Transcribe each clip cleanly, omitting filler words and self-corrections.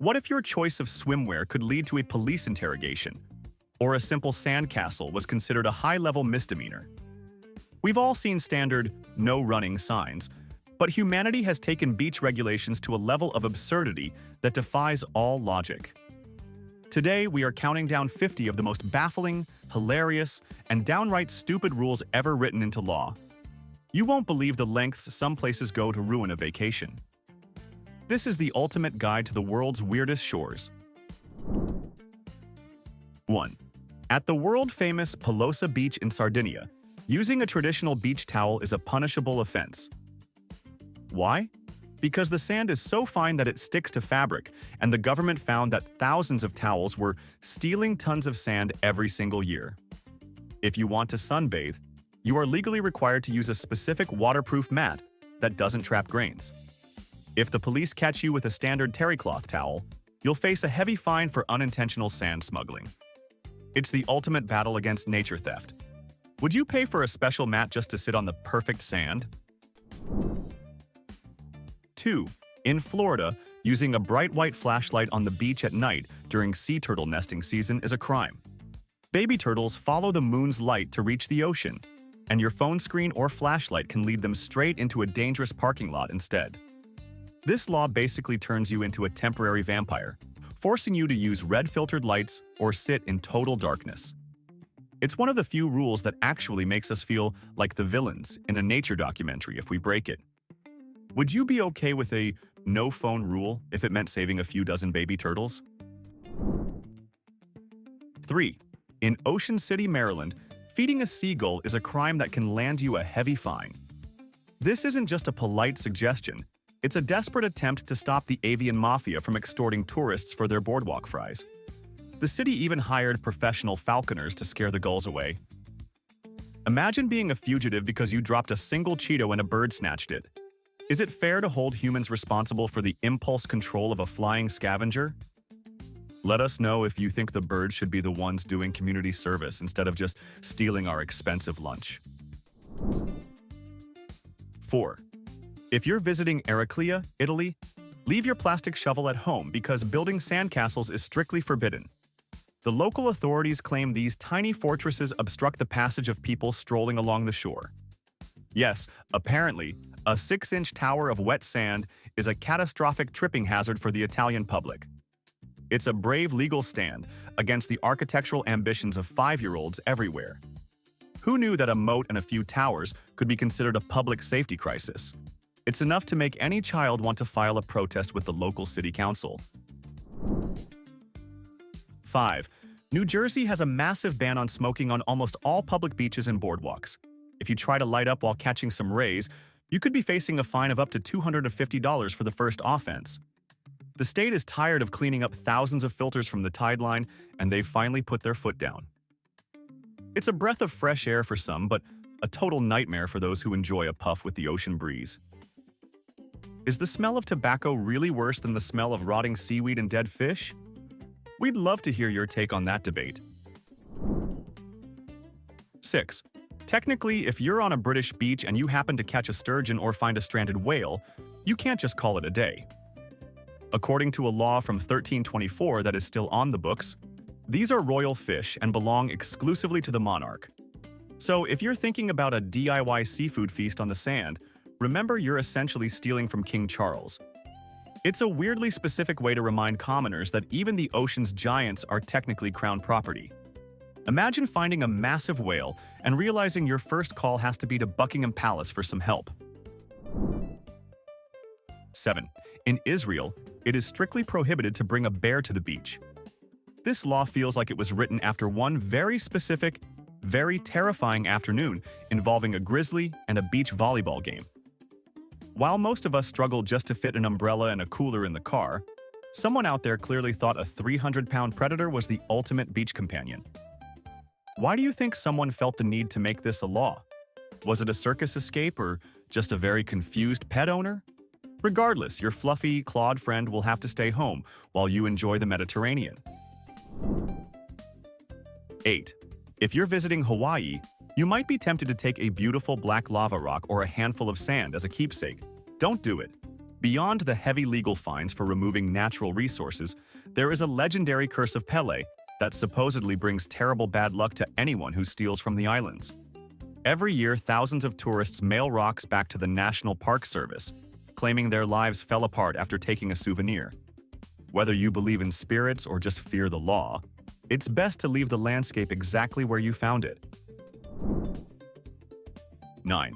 What if your choice of swimwear could lead to a police interrogation, or a simple sandcastle was considered a high-level misdemeanor? We've all seen standard "no running" signs, but humanity has taken beach regulations to a level of absurdity that defies all logic. Today, we are counting down 50 of the most baffling, hilarious, and downright stupid rules ever written into law. You won't believe the lengths some places go to ruin a vacation. This is the ultimate guide to the world's weirdest shores. 1. At the world-famous Pelosa Beach in Sardinia, using a traditional beach towel is a punishable offense. Why? Because the sand is so fine that it sticks to fabric, and the government found that thousands of towels were stealing tons of sand every single year. If you want to sunbathe, you are legally required to use a specific waterproof mat that doesn't trap grains. If the police catch you with a standard terry cloth towel, you'll face a heavy fine for unintentional sand smuggling. It's the ultimate battle against nature theft. Would you pay for a special mat just to sit on the perfect sand? 2. In Florida, using a bright white flashlight on the beach at night during sea turtle nesting season is a crime. Baby turtles follow the moon's light to reach the ocean, and your phone screen or flashlight can lead them straight into a dangerous parking lot instead. This law basically turns you into a temporary vampire, forcing you to use red-filtered lights or sit in total darkness. It's one of the few rules that actually makes us feel like the villains in a nature documentary if we break it. Would you be okay with a no-phone rule if it meant saving a few dozen baby turtles? 3. In Ocean City, Maryland, feeding a seagull is a crime that can land you a heavy fine. This isn't just a polite suggestion. It's a desperate attempt to stop the avian mafia from extorting tourists for their boardwalk fries. The city even hired professional falconers to scare the gulls away. Imagine being a fugitive because you dropped a single Cheeto and a bird snatched it. Is it fair to hold humans responsible for the impulse control of a flying scavenger? Let us know if you think the birds should be the ones doing community service instead of just stealing our expensive lunch. 4. If you're visiting Eraclea, Italy, leave your plastic shovel at home because building sandcastles is strictly forbidden. The local authorities claim these tiny fortresses obstruct the passage of people strolling along the shore. Yes, apparently, a 6-inch tower of wet sand is a catastrophic tripping hazard for the Italian public. It's a brave legal stand against the architectural ambitions of 5-year-olds everywhere. Who knew that a moat and a few towers could be considered a public safety crisis? It's enough to make any child want to file a protest with the local city council. 5. New Jersey has a massive ban on smoking on almost all public beaches and boardwalks. If you try to light up while catching some rays, you could be facing a fine of up to $250 for the first offense. The state is tired of cleaning up thousands of filters from the tide line, and they've finally put their foot down. It's a breath of fresh air for some, but a total nightmare for those who enjoy a puff with the ocean breeze. Is the smell of tobacco really worse than the smell of rotting seaweed and dead fish? We'd love to hear your take on that debate. 6. Technically, if you're on a British beach and you happen to catch a sturgeon or find a stranded whale, you can't just call it a day. According to a law from 1324 that is still on the books, these are royal fish and belong exclusively to the monarch. So if you're thinking about a DIY seafood feast on the sand, remember you're essentially stealing from King Charles. It's a weirdly specific way to remind commoners that even the ocean's giants are technically crown property. Imagine finding a massive whale and realizing your first call has to be to Buckingham Palace for some help. 7. In Israel, it is strictly prohibited to bring a bear to the beach. This law feels like it was written after one very specific, very terrifying afternoon involving a grizzly and a beach volleyball game. While most of us struggle just to fit an umbrella and a cooler in the car, someone out there clearly thought a 300-pound predator was the ultimate beach companion. Why do you think someone felt the need to make this a law? Was it a circus escape or just a very confused pet owner? Regardless, your fluffy, clawed friend will have to stay home while you enjoy the Mediterranean. 8. If you're visiting Hawaii, you might be tempted to take a beautiful black lava rock or a handful of sand as a keepsake. Don't do it. Beyond the heavy legal fines for removing natural resources, there is a legendary curse of Pele that supposedly brings terrible bad luck to anyone who steals from the islands. Every year, thousands of tourists mail rocks back to the National Park Service, claiming their lives fell apart after taking a souvenir. Whether you believe in spirits or just fear the law, it's best to leave the landscape exactly where you found it. 9.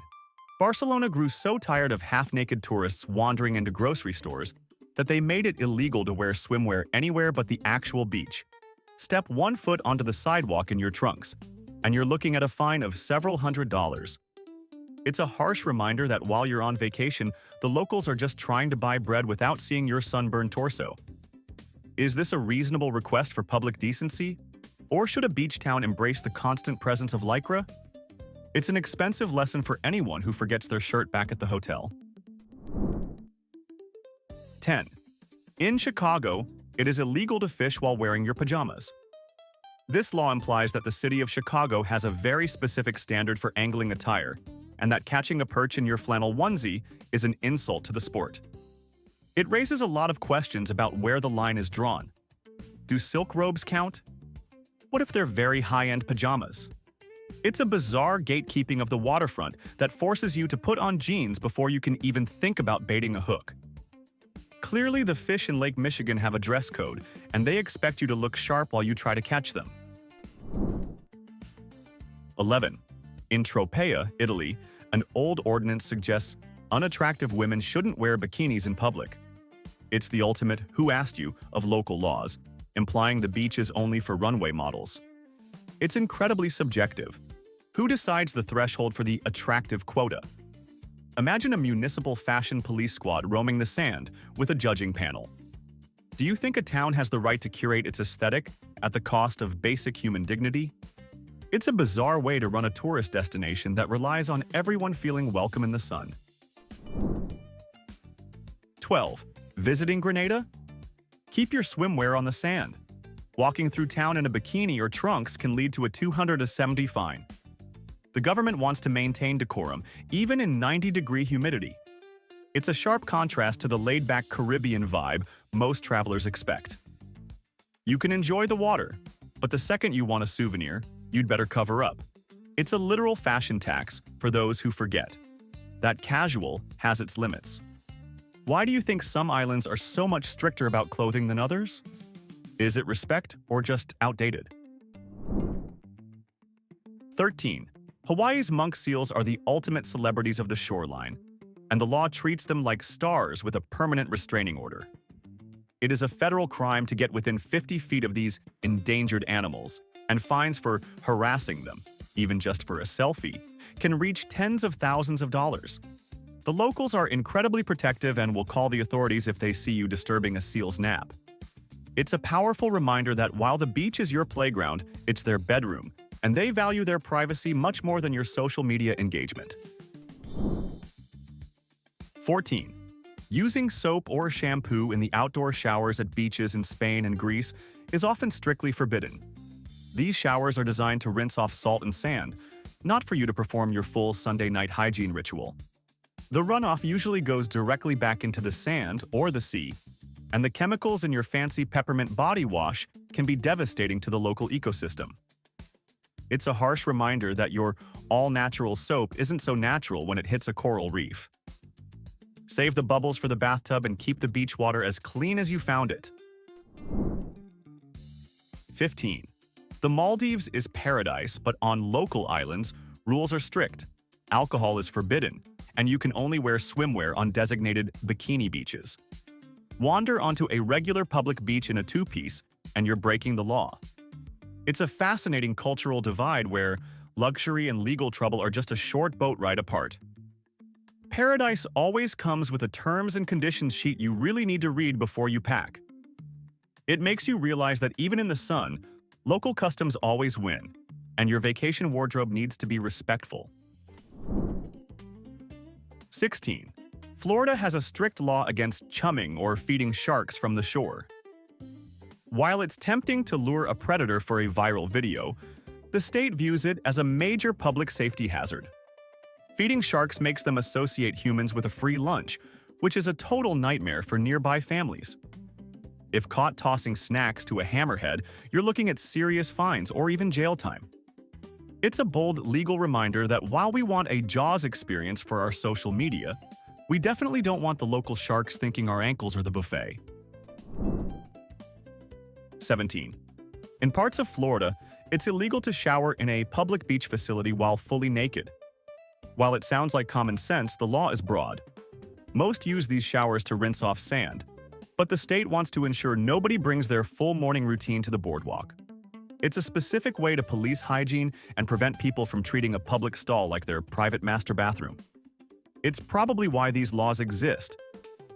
Barcelona grew so tired of half-naked tourists wandering into grocery stores that they made it illegal to wear swimwear anywhere but the actual beach. Step 1 foot onto the sidewalk in your trunks, and you're looking at a fine of several $100s. It's a harsh reminder that while you're on vacation, the locals are just trying to buy bread without seeing your sunburned torso. Is this a reasonable request for public decency? Or should a beach town embrace the constant presence of lycra? It's an expensive lesson for anyone who forgets their shirt back at the hotel. 10. In Chicago, it is illegal to fish while wearing your pajamas. This law implies that the city of Chicago has a very specific standard for angling attire, and that catching a perch in your flannel onesie is an insult to the sport. It raises a lot of questions about where the line is drawn. Do silk robes count? What if they're very high-end pajamas? It's a bizarre gatekeeping of the waterfront that forces you to put on jeans before you can even think about baiting a hook. Clearly, the fish in Lake Michigan have a dress code, and they expect you to look sharp while you try to catch them. 11. In Tropea, Italy, an old ordinance suggests unattractive women shouldn't wear bikinis in public. It's the ultimate "who asked you" of local laws, implying the beach is only for runway models. It's incredibly subjective. Who decides the threshold for the attractive quota? Imagine a municipal fashion police squad roaming the sand with a judging panel. Do you think a town has the right to curate its aesthetic at the cost of basic human dignity? It's a bizarre way to run a tourist destination that relies on everyone feeling welcome in the sun. 12. Visiting Grenada? Keep your swimwear on the sand. Walking through town in a bikini or trunks can lead to a $270 fine. The government wants to maintain decorum, even in 90-degree humidity. It's a sharp contrast to the laid-back Caribbean vibe most travelers expect. You can enjoy the water, but the second you want a souvenir, you'd better cover up. It's a literal fashion tax for those who forget that casual has its limits. Why do you think some islands are so much stricter about clothing than others? Is it respect or just outdated? 13. Hawaii's monk seals are the ultimate celebrities of the shoreline, and the law treats them like stars with a permanent restraining order. It is a federal crime to get within 50 feet of these endangered animals, and fines for harassing them, even just for a selfie, can reach tens of thousands of dollars. The locals are incredibly protective and will call the authorities if they see you disturbing a seal's nap. It's a powerful reminder that while the beach is your playground, it's their bedroom, and they value their privacy much more than your social media engagement. 14. Using soap or shampoo in the outdoor showers at beaches in Spain and Greece is often strictly forbidden. These showers are designed to rinse off salt and sand, not for you to perform your full Sunday night hygiene ritual. The runoff usually goes directly back into the sand or the sea, and the chemicals in your fancy peppermint body wash can be devastating to the local ecosystem. It's a harsh reminder that your all-natural soap isn't so natural when it hits a coral reef. Save the bubbles for the bathtub and keep the beach water as clean as you found it. 15. The Maldives is paradise, but on local islands, rules are strict. Alcohol is forbidden, and you can only wear swimwear on designated bikini beaches. Wander onto a regular public beach in a two-piece, and you're breaking the law. It's a fascinating cultural divide where luxury and legal trouble are just a short boat ride apart. Paradise always comes with a terms and conditions sheet you really need to read before you pack. It makes you realize that even in the sun, local customs always win, and your vacation wardrobe needs to be respectful. 16. Florida has a strict law against chumming or feeding sharks from the shore. While it's tempting to lure a predator for a viral video, the state views it as a major public safety hazard. Feeding sharks makes them associate humans with a free lunch, which is a total nightmare for nearby families. If caught tossing snacks to a hammerhead, you're looking at serious fines or even jail time. It's a bold legal reminder that while we want a Jaws experience for our social media, we definitely don't want the local sharks thinking our ankles are the buffet. 17. In parts of Florida, it's illegal to shower in a public beach facility while fully naked. While it sounds like common sense, the law is broad. Most use these showers to rinse off sand, but the state wants to ensure nobody brings their full morning routine to the boardwalk. It's a specific way to police hygiene and prevent people from treating a public stall like their private master bathroom. It's probably why these laws exist,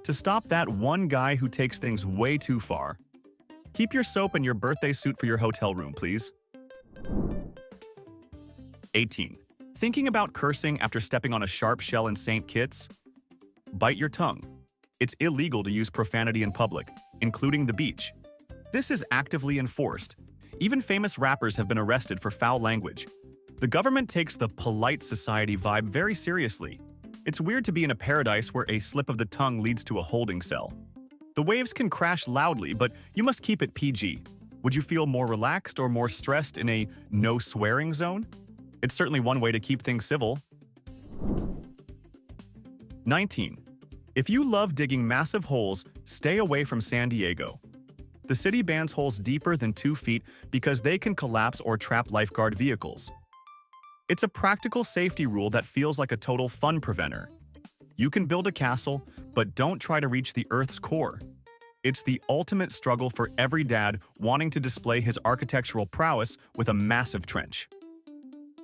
to stop that one guy who takes things way too far. Keep your soap and your birthday suit for your hotel room, please. 18. Thinking about cursing after stepping on a sharp shell in St. Kitts? Bite your tongue. It's illegal to use profanity in public, including the beach. This is actively enforced. Even famous rappers have been arrested for foul language. The government takes the polite society vibe very seriously. It's weird to be in a paradise where a slip of the tongue leads to a holding cell. The waves can crash loudly, but you must keep it PG. Would you feel more relaxed or more stressed in a no swearing zone? It's certainly one way to keep things civil. 19. If you love digging massive holes, stay away from San Diego. The city bans holes deeper than 2 feet because they can collapse or trap lifeguard vehicles. It's a practical safety rule that feels like a total fun preventer. You can build a castle, but don't try to reach the Earth's core. It's the ultimate struggle for every dad wanting to display his architectural prowess with a massive trench.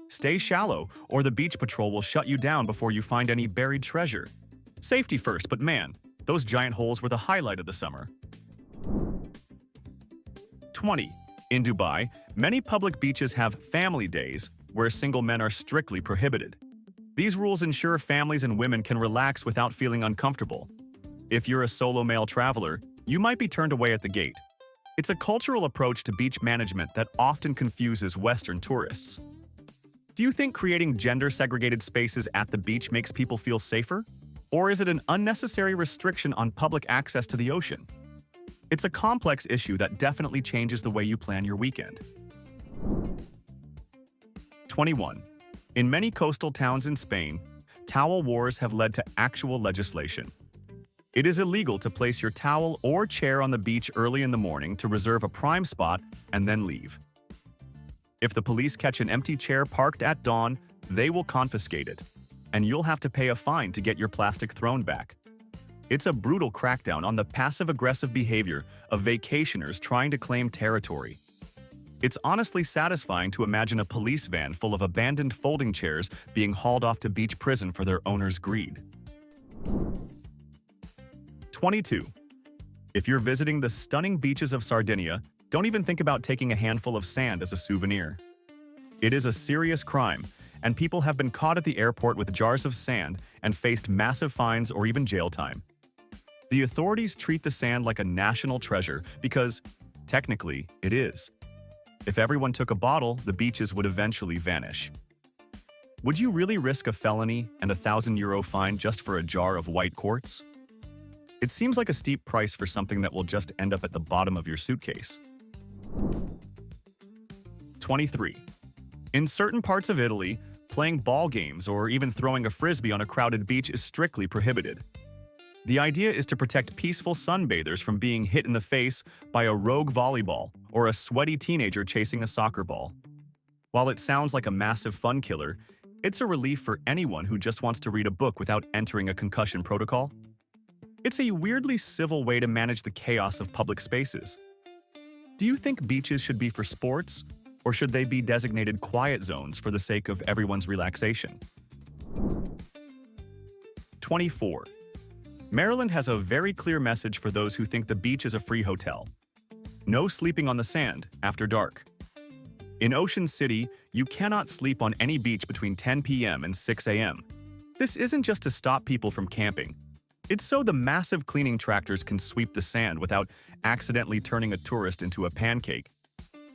Stay shallow, or the beach patrol will shut you down before you find any buried treasure. Safety first, but man, those giant holes were the highlight of the summer. 20. In Dubai, many public beaches have family days where single men are strictly prohibited. These rules ensure families and women can relax without feeling uncomfortable. If you're a solo male traveler, you might be turned away at the gate. It's a cultural approach to beach management that often confuses Western tourists. Do you think creating gender-segregated spaces at the beach makes people feel safer? Or is it an unnecessary restriction on public access to the ocean? It's a complex issue that definitely changes the way you plan your weekend. 21. In many coastal towns in Spain, towel wars have led to actual legislation. It is illegal to place your towel or chair on the beach early in the morning to reserve a prime spot and then leave. If the police catch an empty chair parked at dawn, they will confiscate it, and you'll have to pay a fine to get your plastic thrown back. It's a brutal crackdown on the passive-aggressive behavior of vacationers trying to claim territory. It's honestly satisfying to imagine a police van full of abandoned folding chairs being hauled off to beach prison for their owner's greed. 22. If you're visiting the stunning beaches of Sardinia, don't even think about taking a handful of sand as a souvenir. It is a serious crime, and people have been caught at the airport with jars of sand and faced massive fines or even jail time. The authorities treat the sand like a national treasure because, technically, it is. If everyone took a bottle, the beaches would eventually vanish. Would you really risk a felony and a €1,000 fine just for a jar of white quartz? It seems like a steep price for something that will just end up at the bottom of your suitcase. 23. In certain parts of Italy, playing ball games or even throwing a frisbee on a crowded beach is strictly prohibited. The idea is to protect peaceful sunbathers from being hit in the face by a rogue volleyball or a sweaty teenager chasing a soccer ball. While it sounds like a massive fun killer, it's a relief for anyone who just wants to read a book without entering a concussion protocol. It's a weirdly civil way to manage the chaos of public spaces. Do you think beaches should be for sports, or should they be designated quiet zones for the sake of everyone's relaxation? 24. Maryland has a very clear message for those who think the beach is a free hotel. No sleeping on the sand after dark. In Ocean City, you cannot sleep on any beach between 10 p.m. and 6 a.m. This isn't just to stop people from camping. It's so the massive cleaning tractors can sweep the sand without accidentally turning a tourist into a pancake.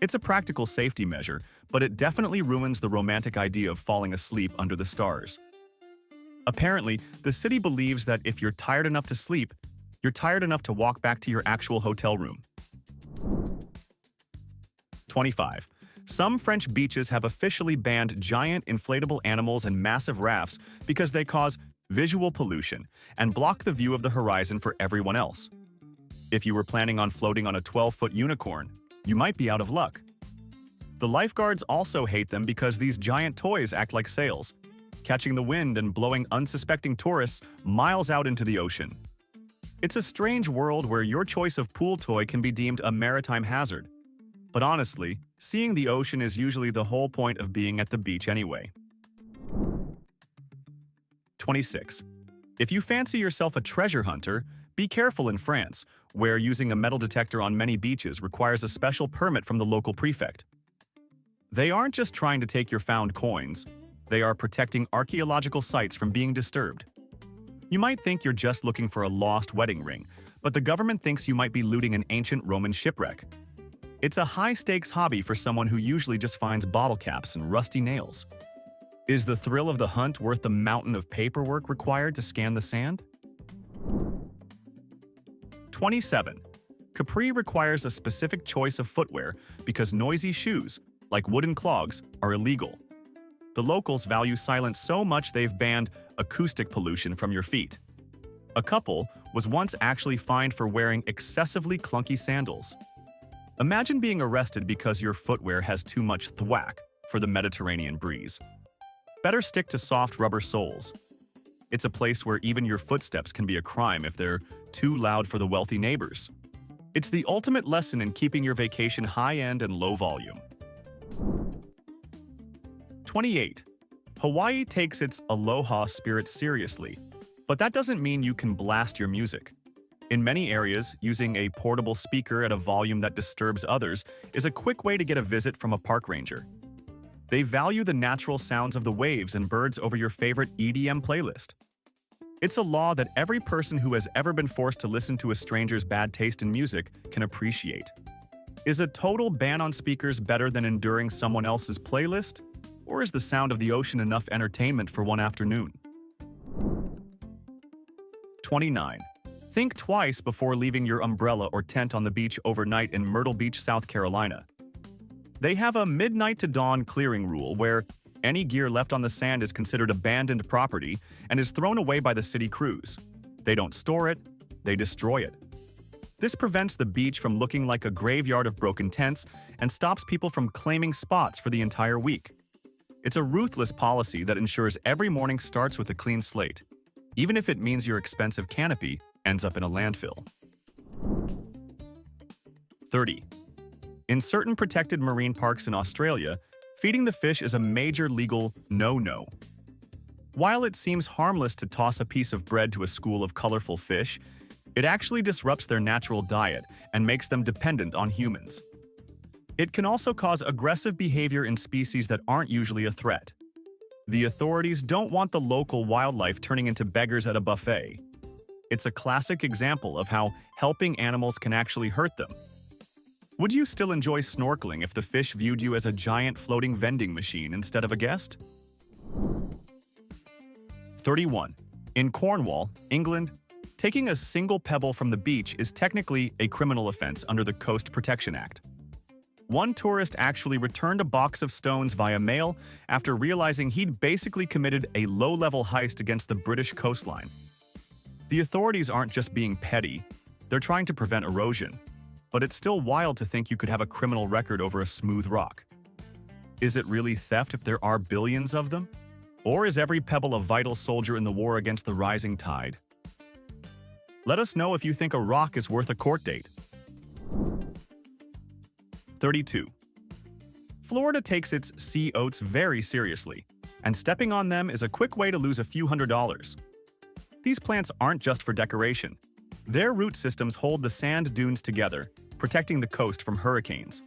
It's a practical safety measure, but it definitely ruins the romantic idea of falling asleep under the stars. Apparently, the city believes that if you're tired enough to sleep, you're tired enough to walk back to your actual hotel room. 25. Some French beaches have officially banned giant inflatable animals and massive rafts because they cause visual pollution and block the view of the horizon for everyone else. If you were planning on floating on a 12-foot unicorn, you might be out of luck. The lifeguards also hate them because these giant toys act like sails, catching the wind and blowing unsuspecting tourists miles out into the ocean. It's a strange world where your choice of pool toy can be deemed a maritime hazard. But honestly, seeing the ocean is usually the whole point of being at the beach anyway. 26. If you fancy yourself a treasure hunter, be careful in France, where using a metal detector on many beaches requires a special permit from the local prefect. They aren't just trying to take your found coins, they are protecting archaeological sites from being disturbed. You might think you're just looking for a lost wedding ring, but the government thinks you might be looting an ancient Roman shipwreck. It's a high-stakes hobby for someone who usually just finds bottle caps and rusty nails. Is the thrill of the hunt worth the mountain of paperwork required to scan the sand? 27. Capri requires a specific choice of footwear because noisy shoes, like wooden clogs, are illegal. The locals value silence so much they've banned acoustic pollution from your feet. A couple was once actually fined for wearing excessively clunky sandals. Imagine being arrested because your footwear has too much thwack for the Mediterranean breeze. Better stick to soft rubber soles. It's a place where even your footsteps can be a crime if they're too loud for the wealthy neighbors. It's the ultimate lesson in keeping your vacation high-end and low volume. 28. Hawaii takes its aloha spirit seriously, but that doesn't mean you can blast your music. In many areas, using a portable speaker at a volume that disturbs others is a quick way to get a visit from a park ranger. They value the natural sounds of the waves and birds over your favorite EDM playlist. It's a law that every person who has ever been forced to listen to a stranger's bad taste in music can appreciate. Is a total ban on speakers better than enduring someone else's playlist? Or is the sound of the ocean enough entertainment for one afternoon? 29. Think twice before leaving your umbrella or tent on the beach overnight in Myrtle Beach, South Carolina. They have a midnight to dawn clearing rule where any gear left on the sand is considered abandoned property and is thrown away by the city crews. They don't store it, they destroy it. This prevents the beach from looking like a graveyard of broken tents and stops people from claiming spots for the entire week. It's a ruthless policy that ensures every morning starts with a clean slate, even if it means your expensive canopy ends up in a landfill. 30. In certain protected marine parks in Australia, feeding the fish is a major legal no-no. While it seems harmless to toss a piece of bread to a school of colorful fish, it actually disrupts their natural diet and makes them dependent on humans. It can also cause aggressive behavior in species that aren't usually a threat. The authorities don't want the local wildlife turning into beggars at a buffet. It's a classic example of how helping animals can actually hurt them. Would you still enjoy snorkeling if the fish viewed you as a giant floating vending machine instead of a guest? 31. In Cornwall, England, taking a single pebble from the beach is technically a criminal offense under the Coast Protection Act. One tourist actually returned a box of stones via mail after realizing he'd basically committed a low-level heist against the British coastline. The authorities aren't just being petty, they're trying to prevent erosion. But it's still wild to think you could have a criminal record over a smooth rock. Is it really theft if there are billions of them? Or is every pebble a vital soldier in the war against the rising tide? Let us know if you think a rock is worth a court date. 32. Florida takes its sea oats very seriously, and stepping on them is a quick way to lose a few $100s. These plants aren't just for decoration. Their root systems hold the sand dunes together, protecting the coast from hurricanes.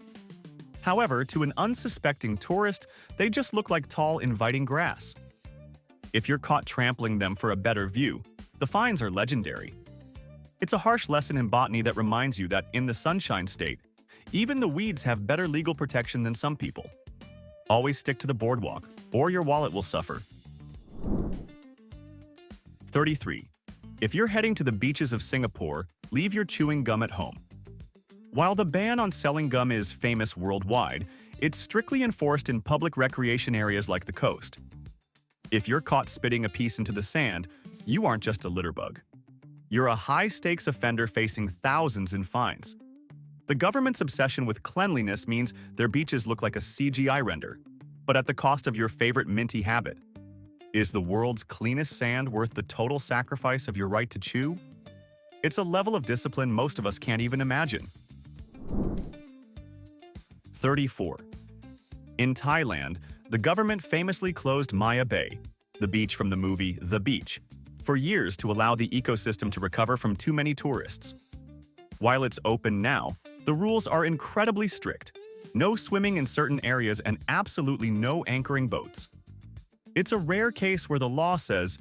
However, to an unsuspecting tourist, they just look like tall, inviting grass. If you're caught trampling them for a better view, the fines are legendary. It's a harsh lesson in botany that reminds you that in the Sunshine State, even the weeds have better legal protection than some people. Always stick to the boardwalk, or your wallet will suffer. 33. If you're heading to the beaches of Singapore, leave your chewing gum at home. While the ban on selling gum is famous worldwide, it's strictly enforced in public recreation areas like the coast. If you're caught spitting a piece into the sand, you aren't just a litter bug. You're a high-stakes offender facing thousands in fines. The government's obsession with cleanliness means their beaches look like a CGI render, but at the cost of your favorite minty habit. Is the world's cleanest sand worth the total sacrifice of your right to chew? It's a level of discipline most of us can't even imagine. 34. In Thailand, the government famously closed Maya Bay, the beach from the movie The Beach, for years to allow the ecosystem to recover from too many tourists. While it's open now, the rules are incredibly strict. No swimming in certain areas and absolutely no anchoring boats. It's a rare case where the law says,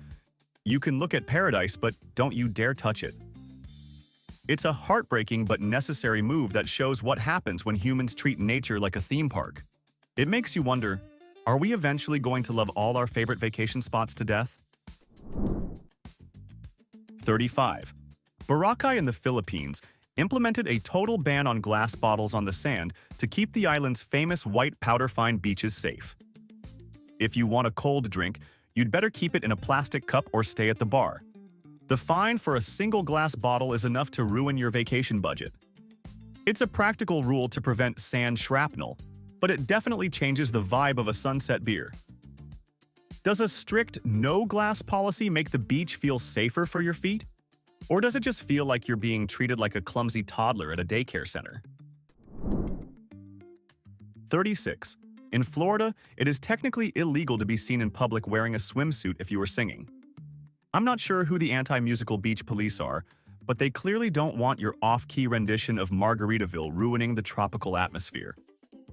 you can look at paradise, but don't you dare touch it. It's a heartbreaking but necessary move that shows what happens when humans treat nature like a theme park. It makes you wonder, are we eventually going to love all our favorite vacation spots to death? 35. Boracay in the Philippines implemented a total ban on glass bottles on the sand to keep the island's famous white powder-fine beaches safe. If you want a cold drink, you'd better keep it in a plastic cup or stay at the bar. The fine for a single glass bottle is enough to ruin your vacation budget. It's a practical rule to prevent sand shrapnel, but it definitely changes the vibe of a sunset beer. Does a strict no-glass policy make the beach feel safer for your feet? Or does it just feel like you're being treated like a clumsy toddler at a daycare center? 36. In Florida, it is technically illegal to be seen in public wearing a swimsuit if you are singing. I'm not sure who the anti-musical beach police are, but they clearly don't want your off-key rendition of Margaritaville ruining the tropical atmosphere.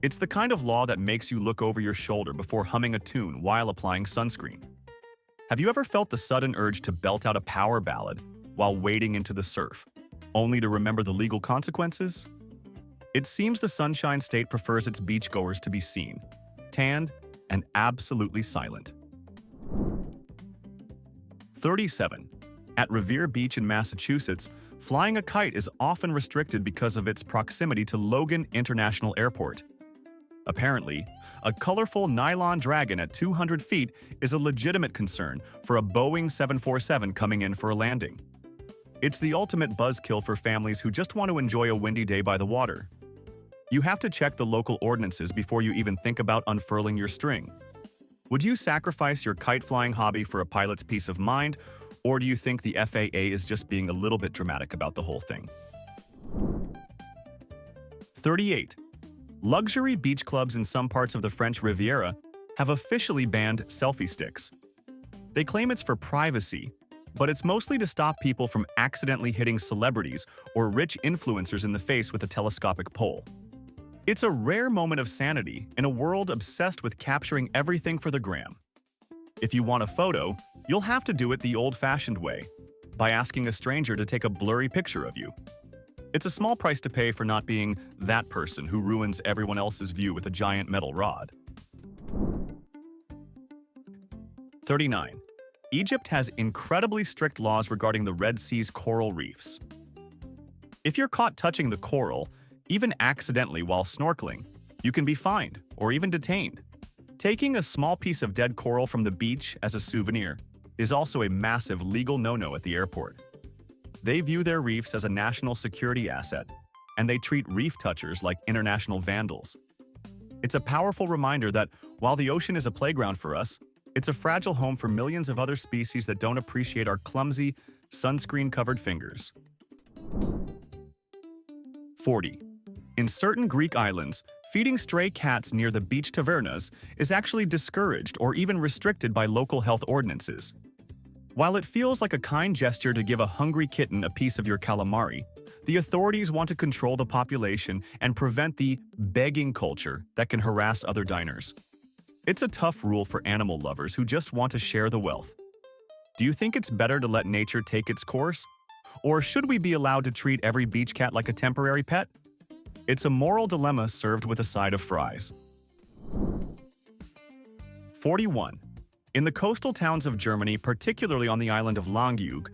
It's the kind of law that makes you look over your shoulder before humming a tune while applying sunscreen. Have you ever felt the sudden urge to belt out a power ballad while wading into the surf, only to remember the legal consequences? It seems the Sunshine State prefers its beachgoers to be seen, tanned, and absolutely silent. 37. At Revere Beach in Massachusetts, flying a kite is often restricted because of its proximity to Logan International Airport. Apparently, a colorful nylon dragon at 200 feet is a legitimate concern for a Boeing 747 coming in for a landing. It's the ultimate buzzkill for families who just want to enjoy a windy day by the water. You have to check the local ordinances before you even think about unfurling your string. Would you sacrifice your kite-flying hobby for a pilot's peace of mind, or do you think the FAA is just being a little bit dramatic about the whole thing? 38. Luxury beach clubs in some parts of the French Riviera have officially banned selfie sticks. They claim it's for privacy, but it's mostly to stop people from accidentally hitting celebrities or rich influencers in the face with a telescopic pole. It's a rare moment of sanity in a world obsessed with capturing everything for the gram. If you want a photo, you'll have to do it the old-fashioned way, by asking a stranger to take a blurry picture of you. It's a small price to pay for not being that person who ruins everyone else's view with a giant metal rod. 39. Egypt has incredibly strict laws regarding the Red Sea's coral reefs. If you're caught touching the coral, even accidentally while snorkeling, you can be fined or even detained. Taking a small piece of dead coral from the beach as a souvenir is also a massive legal no-no at the airport. They view their reefs as a national security asset, and they treat reef touchers like international vandals. It's a powerful reminder that while the ocean is a playground for us, it's a fragile home for millions of other species that don't appreciate our clumsy, sunscreen-covered fingers. 40. In certain Greek islands, feeding stray cats near the beach tavernas is actually discouraged or even restricted by local health ordinances. While it feels like a kind gesture to give a hungry kitten a piece of your calamari, the authorities want to control the population and prevent the begging culture that can harass other diners. It's a tough rule for animal lovers who just want to share the wealth. Do you think it's better to let nature take its course? Or should we be allowed to treat every beach cat like a temporary pet? It's a moral dilemma served with a side of fries. 41. In the coastal towns of Germany, particularly on the island of Langeoog,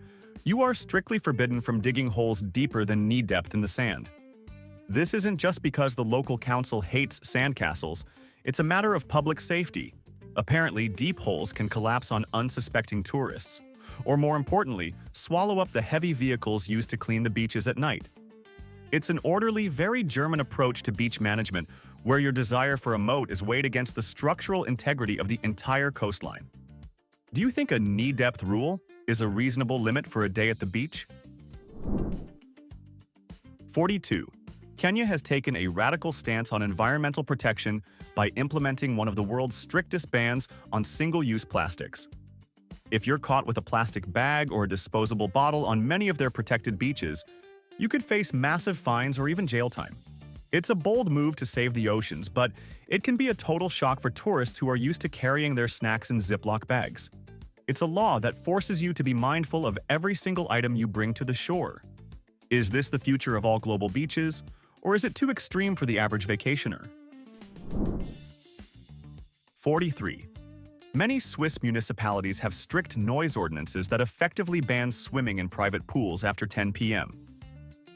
you are strictly forbidden from digging holes deeper than knee depth in the sand. This isn't just because the local council hates sandcastles, it's a matter of public safety. Apparently, deep holes can collapse on unsuspecting tourists, or more importantly, swallow up the heavy vehicles used to clean the beaches at night. It's an orderly, very German approach to beach management, where your desire for a moat is weighed against the structural integrity of the entire coastline. Do you think a knee-depth rule is a reasonable limit for a day at the beach? 42. Kenya has taken a radical stance on environmental protection by implementing one of the world's strictest bans on single-use plastics. If you're caught with a plastic bag or a disposable bottle on many of their protected beaches, you could face massive fines or even jail time. It's a bold move to save the oceans, but it can be a total shock for tourists who are used to carrying their snacks in Ziploc bags. It's a law that forces you to be mindful of every single item you bring to the shore. Is this the future of all global beaches, or is it too extreme for the average vacationer? 43. Many Swiss municipalities have strict noise ordinances that effectively ban swimming in private pools after 10 p.m.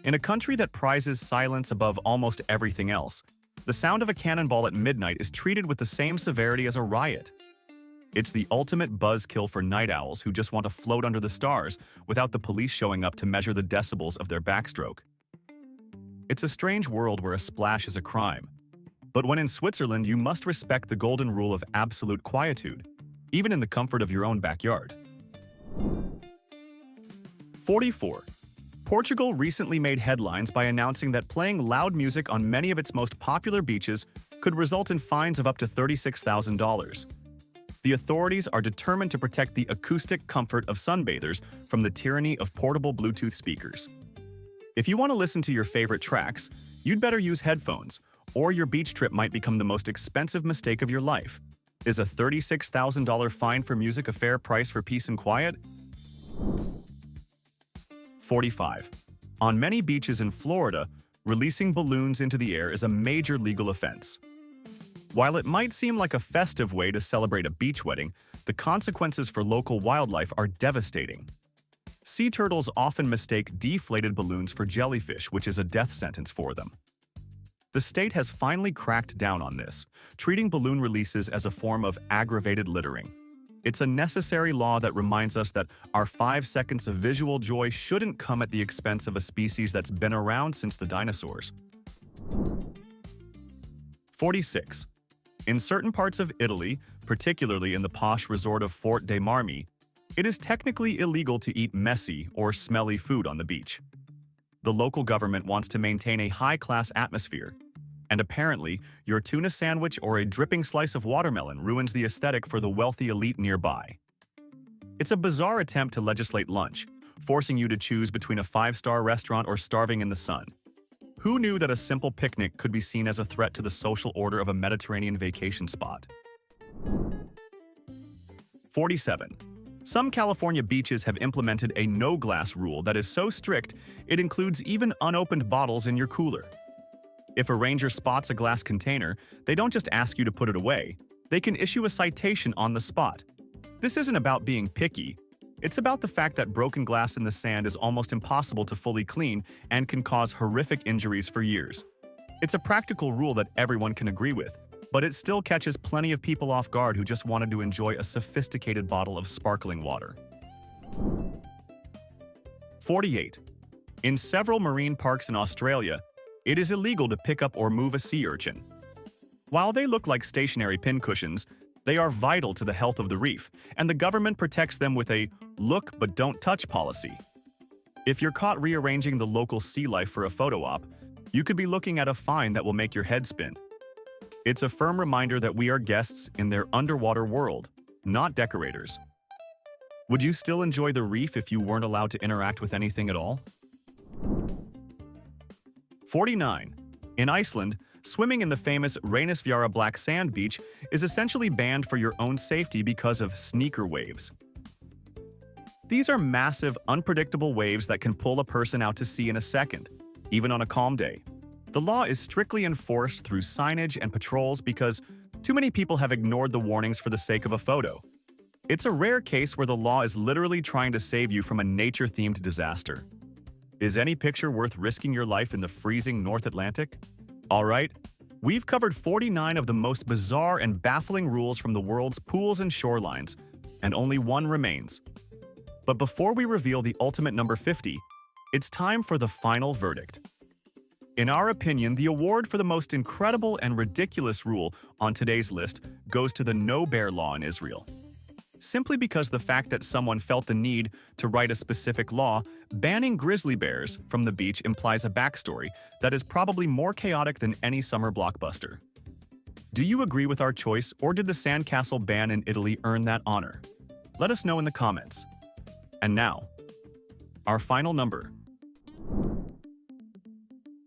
In a country that prizes silence above almost everything else, the sound of a cannonball at midnight is treated with the same severity as a riot. It's the ultimate buzzkill for night owls who just want to float under the stars without the police showing up to measure the decibels of their backstroke. It's a strange world where a splash is a crime. But when in Switzerland, you must respect the golden rule of absolute quietude, even in the comfort of your own backyard. 44. Portugal recently made headlines by announcing that playing loud music on many of its most popular beaches could result in fines of up to $36,000. The authorities are determined to protect the acoustic comfort of sunbathers from the tyranny of portable Bluetooth speakers. If you want to listen to your favorite tracks, you'd better use headphones, or your beach trip might become the most expensive mistake of your life. Is a $36,000 fine for music a fair price for peace and quiet? 45. On many beaches in Florida, releasing balloons into the air is a major legal offense. While it might seem like a festive way to celebrate a beach wedding, the consequences for local wildlife are devastating. Sea turtles often mistake deflated balloons for jellyfish, which is a death sentence for them. The state has finally cracked down on this, treating balloon releases as a form of aggravated littering. It's a necessary law that reminds us that our 5 seconds of visual joy shouldn't come at the expense of a species that's been around since the dinosaurs. 46. In certain parts of Italy, particularly in the posh resort of Fort dei Marmi, it is technically illegal to eat messy or smelly food on the beach. The local government wants to maintain a high-class atmosphere, and apparently, your tuna sandwich or a dripping slice of watermelon ruins the aesthetic for the wealthy elite nearby. It's a bizarre attempt to legislate lunch, forcing you to choose between a 5-star restaurant or starving in the sun. Who knew that a simple picnic could be seen as a threat to the social order of a Mediterranean vacation spot? 47. Some California beaches have implemented a no-glass rule that is so strict it includes even unopened bottles in your cooler. If a ranger spots a glass container, they don't just ask you to put it away, they can issue a citation on the spot. This isn't about being picky. It's about the fact that broken glass in the sand is almost impossible to fully clean and can cause horrific injuries for years. It's a practical rule that everyone can agree with, but it still catches plenty of people off guard who just wanted to enjoy a sophisticated bottle of sparkling water. 48. In several marine parks in Australia, it is illegal to pick up or move a sea urchin. While they look like stationary pincushions, they are vital to the health of the reef, and the government protects them with a look but don't touch policy. If you're caught rearranging the local sea life for a photo op, you could be looking at a fine that will make your head spin. It's a firm reminder that we are guests in their underwater world, not decorators. Would you still enjoy the reef if you weren't allowed to interact with anything at all? 49. In Iceland, swimming in the famous Reynisfjara black sand beach is essentially banned for your own safety because of sneaker waves. These are massive, unpredictable waves that can pull a person out to sea in a second, even on a calm day. The law is strictly enforced through signage and patrols because too many people have ignored the warnings for the sake of a photo. It's a rare case where the law is literally trying to save you from a nature-themed disaster. Is any picture worth risking your life in the freezing North Atlantic? All right, we've covered 49 of the most bizarre and baffling rules from the world's pools and shorelines, and only one remains. But before we reveal the ultimate number 50, it's time for the final verdict. In our opinion, the award for the most incredible and ridiculous rule on today's list goes to the no bear law in Israel. Simply because the fact that someone felt the need to write a specific law banning grizzly bears from the beach implies a backstory that is probably more chaotic than any summer blockbuster. Do you agree with our choice, or did the sandcastle ban in Italy earn that honor? Let us know in the comments. And now, our final number.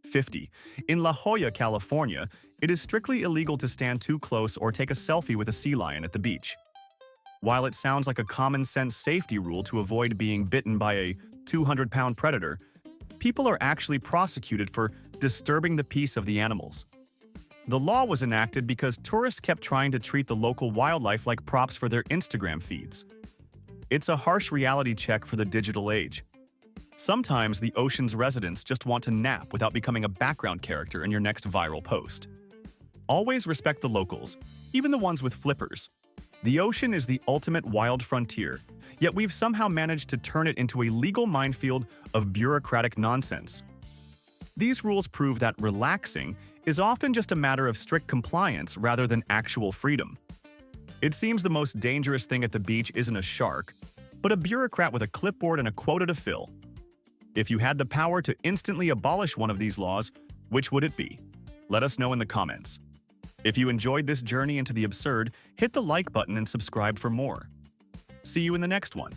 50. In La Jolla, California, it is strictly illegal to stand too close or take a selfie with a sea lion at the beach. While it sounds like a common-sense safety rule to avoid being bitten by a 200-pound predator, people are actually prosecuted for disturbing the peace of the animals. The law was enacted because tourists kept trying to treat the local wildlife like props for their Instagram feeds. It's a harsh reality check for the digital age. Sometimes the ocean's residents just want to nap without becoming a background character in your next viral post. Always respect the locals, even the ones with flippers. The ocean is the ultimate wild frontier, yet we've somehow managed to turn it into a legal minefield of bureaucratic nonsense. These rules prove that relaxing is often just a matter of strict compliance rather than actual freedom. It seems the most dangerous thing at the beach isn't a shark, but a bureaucrat with a clipboard and a quota to fill. If you had the power to instantly abolish one of these laws, which would it be? Let us know in the comments. If you enjoyed this journey into the absurd, hit the like button and subscribe for more. See you in the next one.